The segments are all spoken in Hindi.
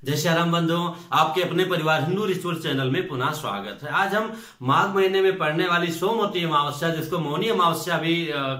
जय श्री राम बंधुओं, आपके अपने परिवार हिंदू रिचुअल चैनल में पुनः स्वागत है। आज हम माघ महीने में पड़ने वाली सोमवती अमावस्या, जिसको मौनी अमावस्या भी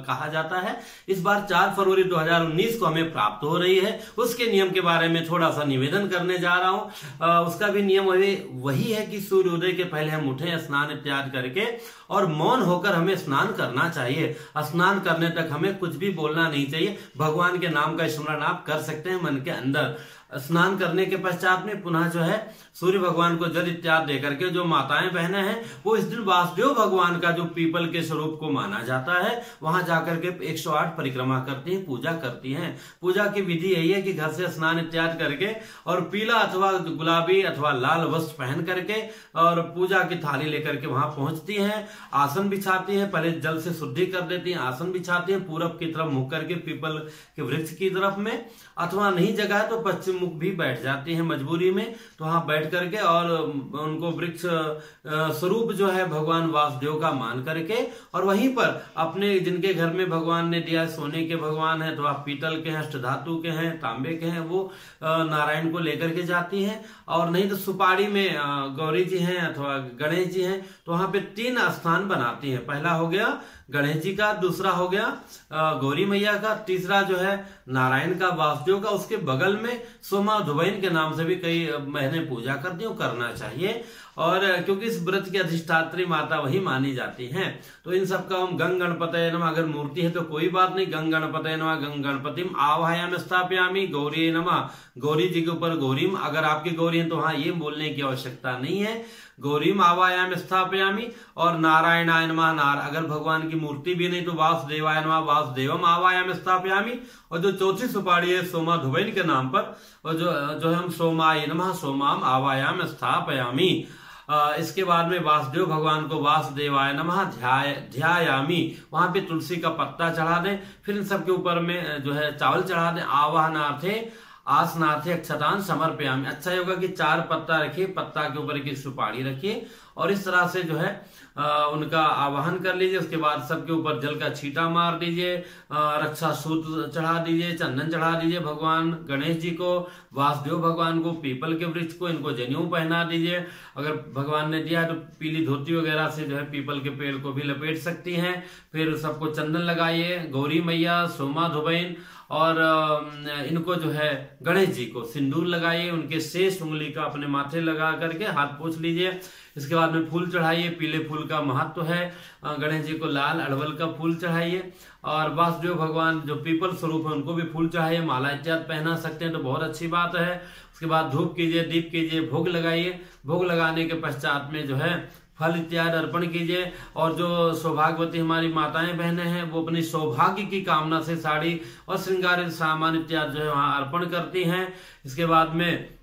कहा जाता है, इस बार 4 फरवरी 2019 को हमें प्राप्त हो रही है। उसके नियम के बारे में थोड़ा सा निवेदन करने जा रहा हूं। उसका भी नियम वही है कि सूर्योदय के पहले हम उठे, स्नान इत्यादि करके और मौन होकर हमें स्नान करना चाहिए। स्नान करने तक हमें कुछ भी बोलना नहीं चाहिए। भगवान के नाम का स्मरण आप कर सकते हैं मन के अंदर। स्नान करने के पश्चात में पुनः जो है सूर्य भगवान को जल इत्यादि देकर के जो माताएं बहनें हैं वो इस दिन वासुदेव भगवान का जो पीपल के स्वरूप को माना जाता है वहां जाकर के 108 परिक्रमा करती हैं, पूजा करती हैं। पूजा की विधि यही है कि घर से स्नान इत्यादि करके और पीला अथवा गुलाबी अथवा लाल वस्त्र पहन करके और पूजा की थाली लेकर के वहां पहुंचती हैं, आसन बिछाती हैं, पहले जल से शुद्धि कर देती हैं, आसन बिछाती हैं पूरब की तरफ मुख करके पीपल के वृक्ष की तरफ में, अथवा नहीं जगह है तो पश्चिम मुख भी बैठ जाती है मजबूरी में, तो वहां बैठ करके और उनको वृक्ष स्वरूप जो है भगवान वासुदेव का मान करके और वहीं पर अपने जिनके घर में भगवान ने दिया, सोने के भगवान है अथवा पीतल के हैं, अष्टधातु के हैं, तांबे के हैं, वो नारायण को लेकर के जाती हैं। और नहीं तो सुपारी में गौरी जी हैं अथवा गणेश जी हैं तो वहां पे 3 स्थान बनाती हैं। पहला हो गया गणेश जी का, दूसरा हो गया गौरी मैया का, तीसरा जो है नारायण का, वासुदेव का। उसके बगल में सोमा धुबैन के नाम से भी कई महीने पूजा करती हूँ, करना चाहिए। और क्योंकि इस व्रत की अधिष्ठात्री माता वही मानी जाती हैं, तो इन सब का हम गंग गणपतये नमः, अगर मूर्ति है तो कोई बात नहीं, गंग गणपतये नमः, गंग गणपतिम आवाहयामि स्थापयामि, गौरी नमः, गौरी जी के ऊपर गौरीम, अगर आपकी गौरी है तो हाँ ये बोलने की आवश्यकता नहीं है, गौरीम आवाहयामि स्थापयामि। और नारायणाय नमः, अगर भगवान की मूर्ति भी नहीं तो वासुदेवाय नमः, वासुदेवम आवाहयामि स्थापयामि। और जो चौथी सुपारी है सोमा धुबैन के नाम पर, और जो हम सोमाय नमः, सोमाम आवाहयामि स्थापयामि। इसके बाद में वासुदेव भगवान को वासुदेवाय नमः ध्यायामि, वहां पे तुलसी का पत्ता चढ़ा दें, फिर इन सबके ऊपर में जो है चावल चढ़ा दें। आवाहनार्थे आसनार्थे अक्षतान समर्पयामि, अच्छा होगा कि 4 पत्ता रखिए, पत्ता के ऊपर की सुपारी रखिए और इस तरह से जो है उनका आवाहन कर लीजिए। उसके बाद सबके ऊपर जल का छींटा मार दीजिए, रक्षा सूत्र चढ़ा दीजिए, चंदन चढ़ा दीजिए भगवान गणेश जी को, वासुदेव भगवान को, पीपल के वृक्ष को, इनको जनेऊ पहना दीजिए। अगर भगवान ने दिया है तो पीली धोती वगैरह से जो है पीपल के पेड़ को भी लपेट सकती हैं। फिर सबको चंदन लगाइए, गौरी मैया, सोमा धुबैन और इनको जो है गणेश जी को सिंदूर लगाइए, उनके शेष उंगली का अपने माथे लगा करके हाथ पोंछ लीजिए। इसके बाद में फूल चढ़ाइए, पीले फूल का महत्व है, गणेश जी को लाल अड़वल का फूल चढ़ाइए। और वासुदेव भगवान जो पीपल स्वरूप है उनको भी फूल चढ़ाइए, माला इत्यादि पहना सकते हैं तो बहुत अच्छी बात है। उसके बाद धूप कीजिए, दीप कीजिए, भोग लगाइए। भोग लगाने के पश्चात में जो है फल इत्यादि अर्पण कीजिए। और जो सौभाग्यवती हमारी माताएं बहनें हैं वो अपनी सौभाग्य की कामना से साड़ी और श्रृंगारित सामान इत्यादि जो है वहां अर्पण करती हैं। इसके बाद में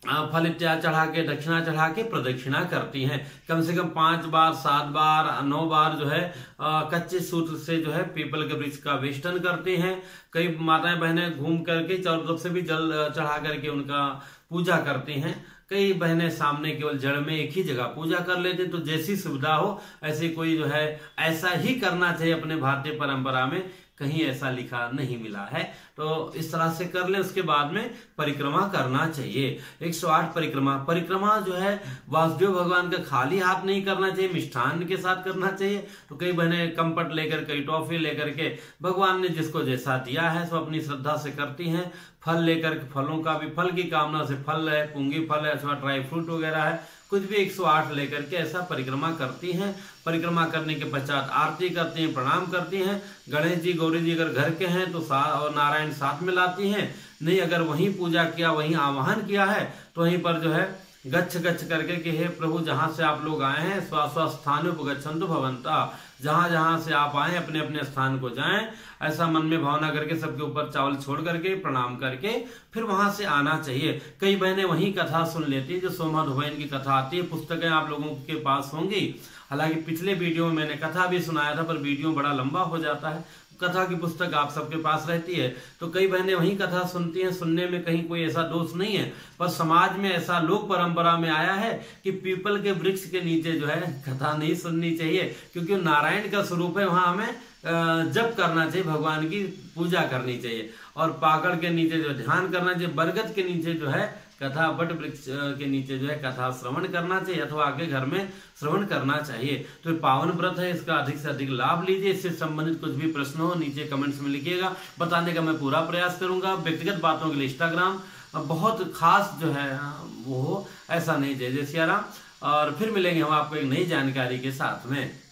फल इत्यादि चढ़ा के, दक्षिणा चढ़ा के प्रदक्षिणा करती हैं। कम से कम 5 बार, 7 बार, 9 बार जो है कच्चे सूत्र से जो है पीपल के वृक्ष का वेष्टन करती हैं। कई माताएं बहनें घूम करके चारों तरफ से भी जल चढ़ा करके उनका पूजा करती हैं। कई बहनें सामने केवल जड़ में एक ही जगह पूजा कर लेते, तो जैसी सुविधा हो ऐसी कोई जो है ऐसा ही करना चाहिए। अपने भारतीय परंपरा में कहीं ऐसा लिखा नहीं मिला है, तो इस तरह से कर ले। उसके बाद में परिक्रमा करना चाहिए, 108 परिक्रमा जो है वासुदेव भगवान का खाली हाथ नहीं करना चाहिए, मिष्ठान के साथ करना चाहिए। तो कई बहनें कंपट लेकर, कई टॉफी लेकर के भगवान ने जिसको जैसा दिया है सो अपनी श्रद्धा से करती हैं। फल लेकर, फलों का भी, फल की कामना से, फल है, पुंगी फल है अथवा ड्राई फ्रूट वगैरह है, कुछ भी 108 लेकर के ऐसा परिक्रमा करती हैं। परिक्रमा करने के पश्चात आरती करती हैं, प्रणाम करती हैं। गणेश जी, गौरी जी अगर घर के हैं तो और नारायण साथ में लाती हैं, नहीं अगर वहीं पूजा किया, वहीं आवाहन किया है तो वहीं पर जो है गच्छ गच्छ करके कि हे प्रभु जहां से आप लोग आए हैं स्वस्वस्थान उपगच्छन्तु भवन्तः, जहां जहां से आप आए अपने अपने स्थान को जाएं, ऐसा मन में भावना करके सबके ऊपर चावल छोड़ करके प्रणाम करके फिर वहां से आना चाहिए। कई बहनें वहीं कथा सुन लेती है, जो सोमा धुबैन की कथा आती है, पुस्तकें आप लोगों के पास होंगी। हालांकि पिछले वीडियो में मैंने कथा भी सुनाया था पर वीडियो बड़ा लंबा हो जाता है, कथा की पुस्तक आप सबके पास रहती है तो कई बहनें वहीं कथा सुनती हैं। सुनने में कहीं कोई ऐसा दोष नहीं है, पर समाज में ऐसा लोक परंपरा में आया है कि पीपल के वृक्ष के नीचे जो है कथा नहीं सुननी चाहिए, क्योंकि नारायण का स्वरूप है, वहां हमें जप करना चाहिए, भगवान की पूजा करनी चाहिए और पाकड़ के नीचे जो ध्यान करना चाहिए, बरगद के नीचे जो है कथा, वट वृक्ष के नीचे जो है कथा श्रवण करना चाहिए अथवा आगे घर में श्रवण करना चाहिए। तो ये पावन व्रत है, इसका अधिक से अधिक लाभ लीजिए। इससे संबंधित कुछ भी प्रश्न हो नीचे कमेंट्स में लिखिएगा, बताने का मैं पूरा प्रयास करूंगा। व्यक्तिगत बातों के लिए इंस्टाग्राम बहुत खास जो है वो हो ऐसा नहीं। जय जय सिया राम। और फिर मिलेंगे हम आपको एक नई जानकारी के साथ में।